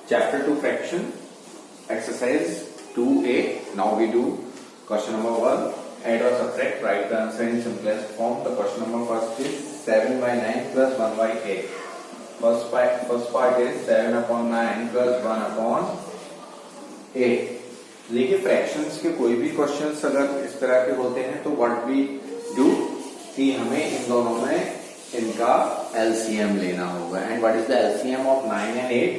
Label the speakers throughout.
Speaker 1: Chapter 2 fraction, exercise 2A. Now we do question number 1. Add or subtract, write the answer in simplest form. The question number first is 7 by 9 plus 1 by 8. First part is 7 upon 9 plus 1 upon 8. देखिए fractions के कोई भी questions अगर इस तरह के होते हैं तो व्हाट वी डू कि हमें इन दोनों में इनका एलसीएम लेना होगा. And what is the LCM of 9 and 8?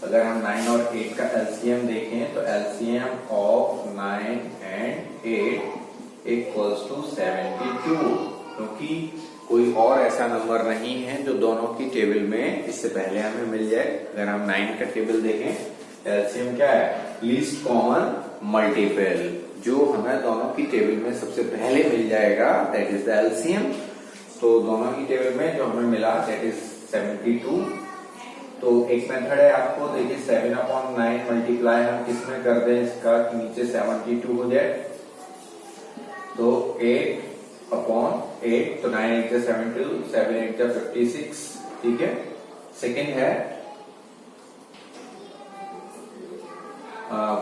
Speaker 1: अगर हम 9 और 8 का एलसीएम देखें तो LCM of 9 and 8 equals to 72. क्योंकि कोई और ऐसा नंबर नहीं है जो दोनों की टेबल में इससे पहले हमें मिल जाए. अगर हम 9 का टेबल देखें एलसीएम क्या है? Least common multiple. जो हमें दोनों की टेबल में सबसे पहले मिल जाएगा दैट इज द एलसीएम. तो दोनों की टेबल में जो हमें मिला दैट इज 72. तो एक मेथड है आपको, देखिए 7 अपॉन 9 मल्टीप्लाई हम किसमें कर दें इसका कि नीचे 72 हो जाए. तो 8 अपॉन 8 तो 9 8 जा 72, 7 8 जा 56. ठीक है. सेकेंड है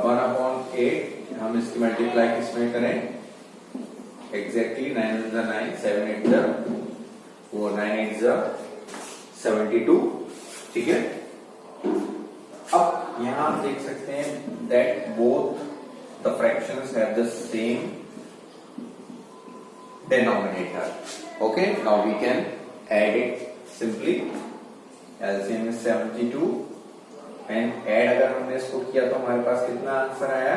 Speaker 1: 1 अपॉन 8 हम इसकी मल्टीप्लाई किसमें करें? एग्जैक्टली 9 1 जा 9, 7 8 जा वो 9 8 जा 72. ठीक है. अब यहां आप देख सकते हैं that both the fractions have the same denominator. Okay, now we can add it simply. LCM is 72 and add अगर हमने इसको किया तो हमारे पास कितना आंसर आया?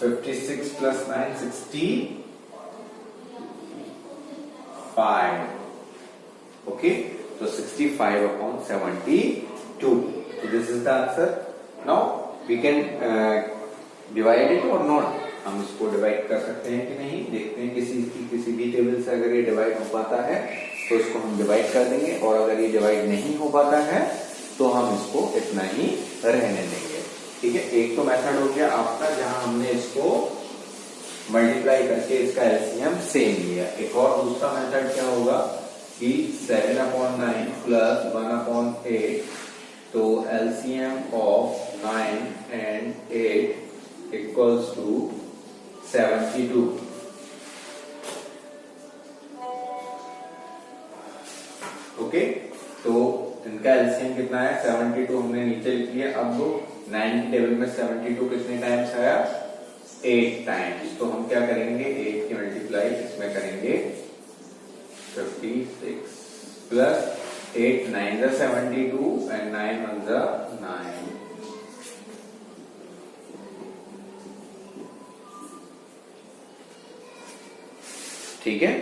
Speaker 1: 56 plus 9 65. Okay, so 65 upon 72. So this is the answer. Now we can divide it or not. हम इसको डिवाइड कर सकते हैं कि नहीं, देखते हैं किसी भी टेबल से अगर ये डिवाइड हो पाता है तो इसको हम डिवाइड कर देंगे, और अगर ये डिवाइड नहीं हो पाता है तो हम इसको इतना ही रहने देंगे. ठीक है. एक तो मेथड हो गया आपका जहां हमने इसको मल्टीप्लाई करके इसका एलसीएम सेम लिया. एक और दूसरा मेथड क्या होगा कि 7 अपॉन 9 प्लस 1 अपॉन 8. तो LCM of 9 and 8 equals to 72. Okay, तो इनका एलसीएम कितना है? 72 हमने नीचे लिख लिया. अब 9 की टेबल में 72 कितने टाइम्स आया? 8 टाइम्स. तो हम क्या करेंगे? 8 की मल्टीप्लाई इसमें करेंगे 56 प्लस 8 9 जा 72 एंड 9 1 जा 9. ठीक है.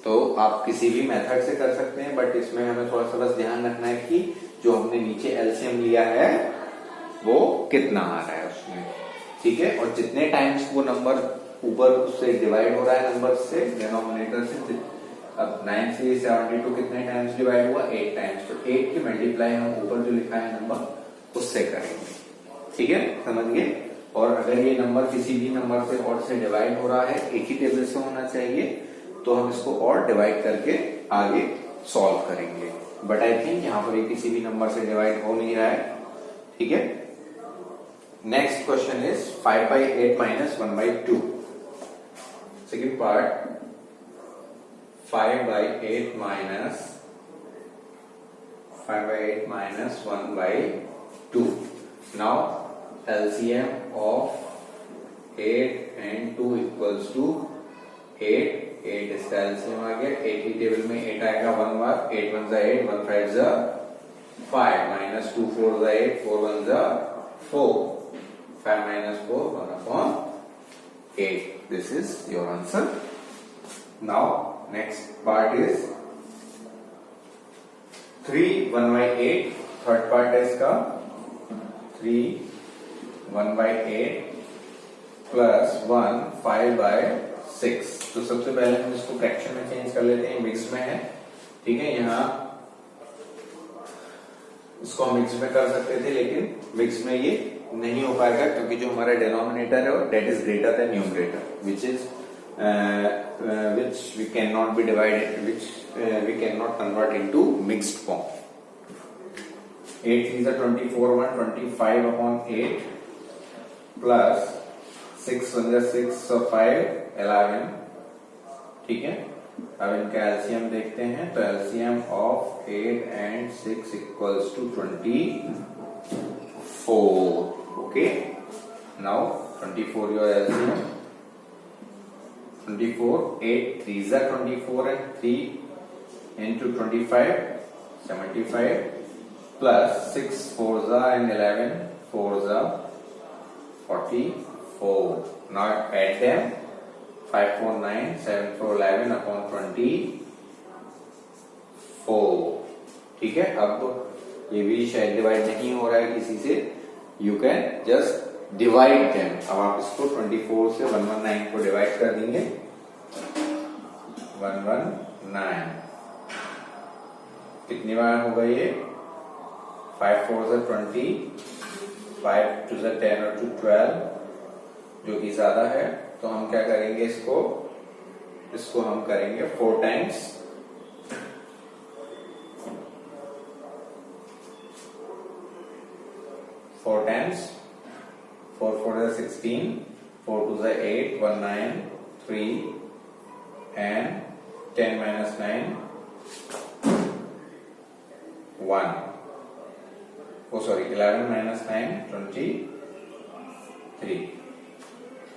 Speaker 1: तो आप किसी भी मेथड से कर सकते हैं, बट इसमें हमें थोड़ा सा बस ध्यान रखना है कि जो हमने नीचे एलसीएम लिया है वो कितना आ रहा है उसमें. ठीक है. और जितने टाइम्स वो नंबर ऊपर उससे डिवाइड हो रहा है नंबर से, डिनोमिनेटर से. अब 9 से 72 कितने टाइम्स डिवाइड हुआ? 8 टाइम्स. तो 8 की मल्टीप्लाई हम ऊपर जो लिखा है नंबर उससे करेंगे. ठीक है, समझ गए. और अगर ये नंबर किसी भी नंबर से और से डिवाइड हो रहा है, एक ही टेबल से होना चाहिए, तो हम इसको और डिवाइड करके आगे सॉल्व करेंगे. बट आई थिंक यहाँ पर ये किसी भी नंबर से डिवाइड हो नहीं रहा है. ठीक है. Next question is 5 by 8 minus 1 by 2. Second part 5 by 8 minus 1 by 2. Now LCM of 8 and 2 equals to 8. 8 इसका LCM आ गया. 8 की टेबल में 8 आएगा 1 बार. 8 1 जा 8, 1 5 जा 5, minus 2 4 जा 8, 4 1 जा 4, 5 minus 4 1 upon 8. This is your answer. Now next part is 3 1 by 8. Third part है इसका 3 1 by 8 प्लस 1 5 by 6. तो सबसे पहले हम इसको फ्रैक्शन में चेंज कर लेते हैं. मिक्स में है. ठीक है. यहाँ इसको हम मिक्स में कर सकते थे, लेकिन मिक्स में ये नहीं हो पाएगा क्योंकि जो हमारा डिनोमिनेटर है that is greater than numerator, which we cannot be divided, which we cannot convert into mixed form. 8 3 is 24 1 25 upon 8 plus 6 1 6 so 5 11। ठीक है, अब इनका एलसीएम देखते हैं, तो LCM of 8 and 6 equals to 24। Okay, now 24 your LCM, 24 8 3 is 24 and 3 into 25 75 plus 6 4 and 11 4 44। now add them, 5 4 9 7 4 11 upon 24। ठीक है, अब ये भी शायद डिवाइड नहीं हो रहा है किसी से, you can just divide them. अब आप इसको 24 से 119 को डिवाइड कर देंगे, 119 कितनी बार होगा ये, 5 4 से 20, 5 2 से 10 और 2 12, जो कि ज्यादा है, तो हम क्या करेंगे, इसको हम करेंगे 4 times, 4 times 4 4 is 16, 4 2 is 8, 1 9 3 and 10 minus 9 1, oh sorry 11 minus 9 23।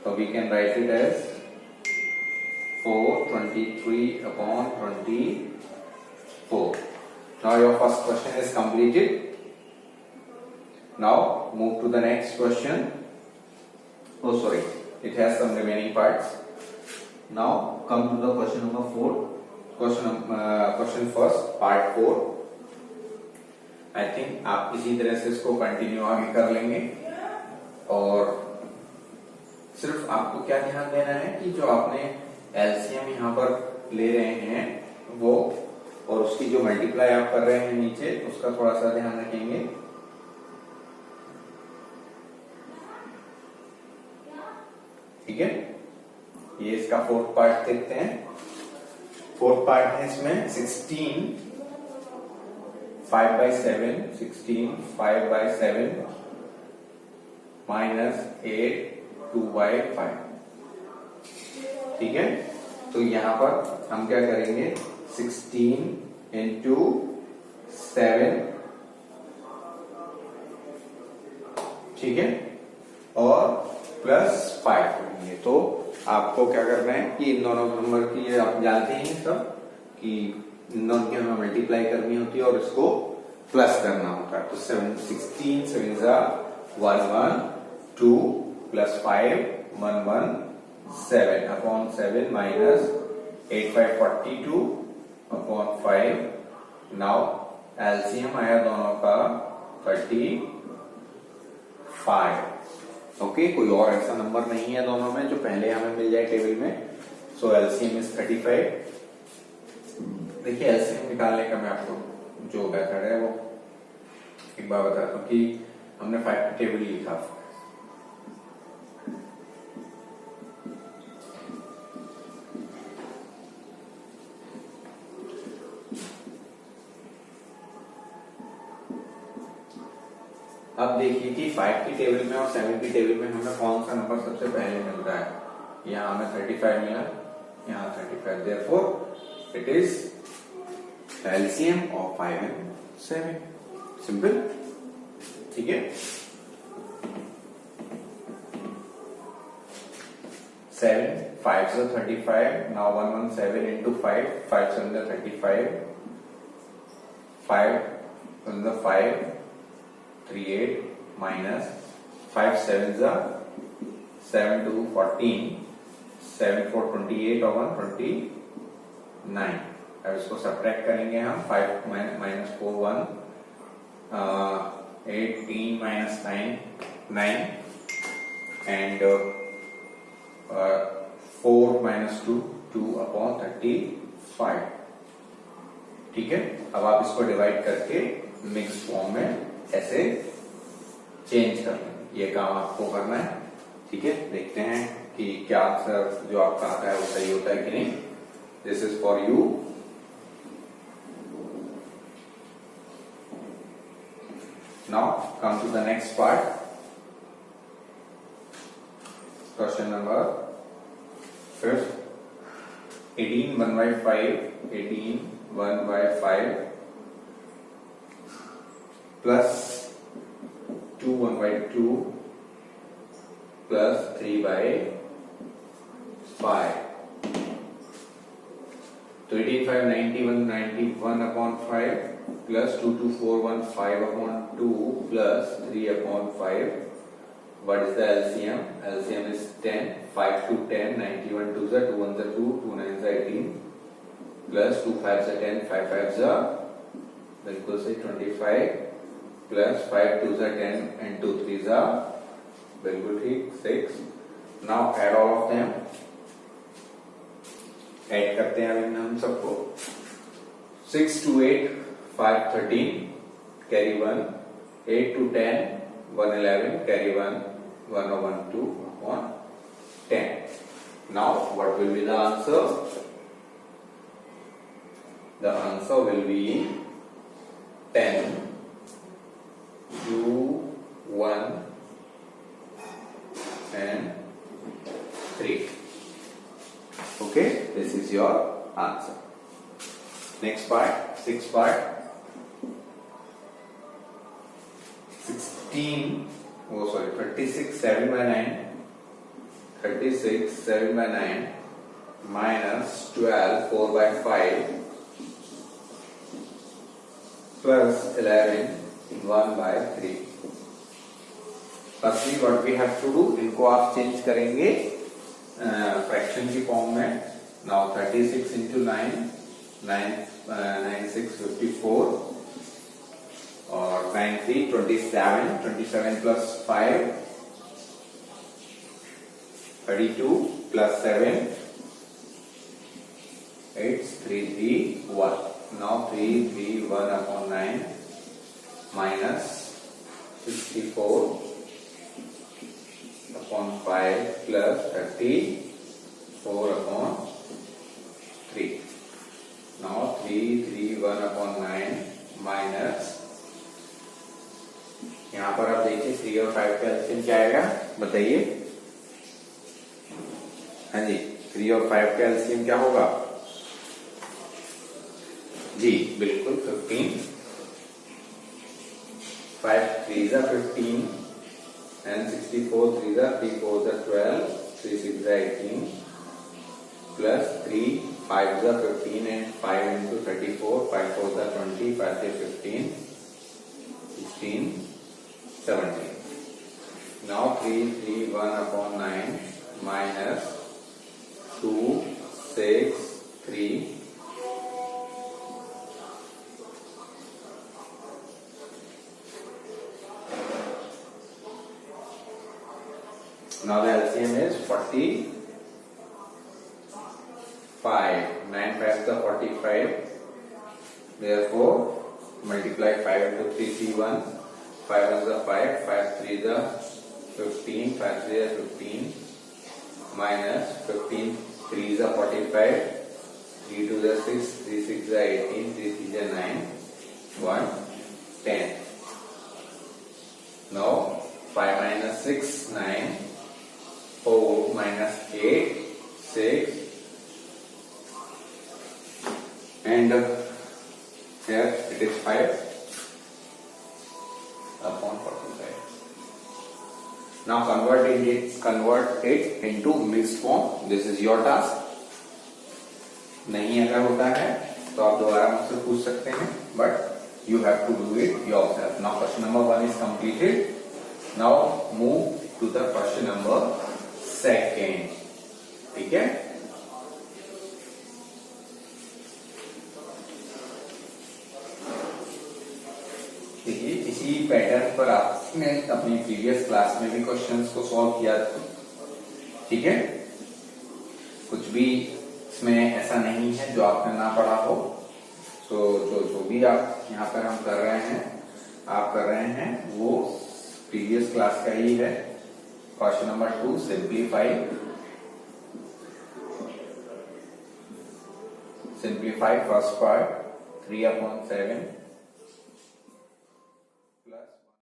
Speaker 1: so we can write it as 423 upon 24। now your first question is completed। now move to the next question, oh sorry it has some remaining parts। now come to the question number 4, question first part 4। I think आप इसी तरह से इसको continue आगे कर लेंगे, और सिर्फ आपको क्या ध्यान देना है कि जो आपने एलसीएम यहाँ पर ले रहे हैं वो, और उसकी जो मल्टीप्लाई आप कर रहे हैं नीचे, उसका थोड़ा सा ध्यान रखेंगे। ठीक है, ये इसका फोर्थ पार्ट देखते हैं। फोर्थ पार्ट है इसमें 16 5 by 7, 16 5 by 7 minus 8 2 by 5। ठीक है, तो यहां पर हम क्या करेंगे, 16 into 7, ठीक है, और प्लस 5 करेंगे। तो आपको क्या करना है कि इन दोनों नंबर की, आप जानते हैं सब कि इन दोनों की हमें मल्टीप्लाई करनी होती है और इसको प्लस करना होता है। तो 16 7 1 1 2 plus 5 1 1 7 upon 7 minus 8 5 42 upon 5। Now LCM आया दोनों का 35। ओके, कोई और ऐसा नंबर नहीं है दोनों में जो पहले हमें मिल जाए टेबल में। सो एलसीएम इज 35। देखिए एलसीएम निकालने का मैं आपको जो मेथड है वो एक बार बताता हूँ कि हमने 5 की टेबल लिखा, अब देखिए कि 5 की टेबल में और 7 की टेबल में हमें कौन सा नंबर सबसे पहले मिल रहा है। यहाँ हमें 35 मिला, यहाँ 35, therefore it is LCM of 5 and 7। Simple, ठीक है। 7 5 से 35, नाउ 117 into 5 5 7 35, 5 5 38 minus 5 7 7 2 14, 7 4 28 और 1 29। अब इसको सब्ट्रैक्ट करेंगे हम, 5 minus 4 1, 18 minus 9 9 and 4 minus 2 2 upon 35। ठीक है, अब आप इसको डिवाइड करके मिक्स फॉर्म में ऐसे चेंज कर लेंगे। ये काम आपको करना है, ठीक है। देखते हैं कि क्या आंसर जो आपका आता है वो सही होता है कि नहीं। This is for you. Now come to the next part. Question number 5th. 18 1 by 5. 18 1 by 5 plus 2 1 by 2 plus 3 by 5. So 18 5 91 91 upon 5 plus 2 2 4 1 5 upon 2 plus 3 upon 5. What is the LCM? LCM is 10. 5 to 10. 91 2 is 2 1 is 2. 2 9 is 18. Plus 2 5 is 10. 5 5 is बिल्कुल से 25 plus 5 2 is 10 and 2 3 is बिल्कुल ठीक 6. Now add all of them. Add करते हैं अभी हम सबको. 6 to 8 5 13 carry 1. 8 to 10 1 11 carry 1 1 1 2 upon 10. Now what will be the answer? The answer will be 10 2 1 and 3. Okay, this is your answer. Next part, sixth part. 36 7 by 9. 36 7 by 9 minus 12 4 by 5 plus 11 1 by 3. Firstly, what we have to do, इनको आप change करेंगे fraction की form में. Now 36 into 9 9 6 54 और 9 3 27 27 plus 5 32 plus 7 8 3 3 1. Now 3 3 1 upon 9 minus 64 upon 5 plus 34 upon 3. Now 3 3 1 upon 9 minus, यहाँ पर आप देखिए 3 और 5 का एलसीएम क्या आएगा बताइए. हाँ जी, 3 और 5 का एलसीएम क्या होगा जी? बिल्कुल 15. 5 3 is 15 and 64 3 is 3 4 is 12 3 6 is 18 plus 3 5 is 15 and 5 into 34 5 4 is 20 5 is 15 16 17. Now 3 3 1 upon 9 minus 2 6 3 Now the LCM is 45. 9 5 is 45. Therefore, multiply 5 into 3 C1. 5 is 5. 5 3 is 15. 5 3 is 15. Minus 15 3 is 45. 3 2 is 6. 3 6 is 18. 3 3 is 9. 1 10. Now 5 minus 6 9. 4 minus 8 6 and here it is 5 upon 45. Now convert it into mixed form. This is your task. नहीं अगर होता है तो आप दोबारा मुझसे पूछ सकते हैं, but you have to do it yourself. Now question number 1 is completed. Now move to the question number 2. ठीक है. देखिए इसी पैटर्न पर आपने अपनी प्रीवियस क्लास में भी क्वेश्चंस को सॉल्व किया था. ठीक है, कुछ भी इसमें ऐसा नहीं है जो आपने ना पढ़ा हो. तो जो भी आप यहाँ पर हम कर रहे हैं वो प्रीवियस क्लास का ही है. Question number 2, simplify first part 3 upon 7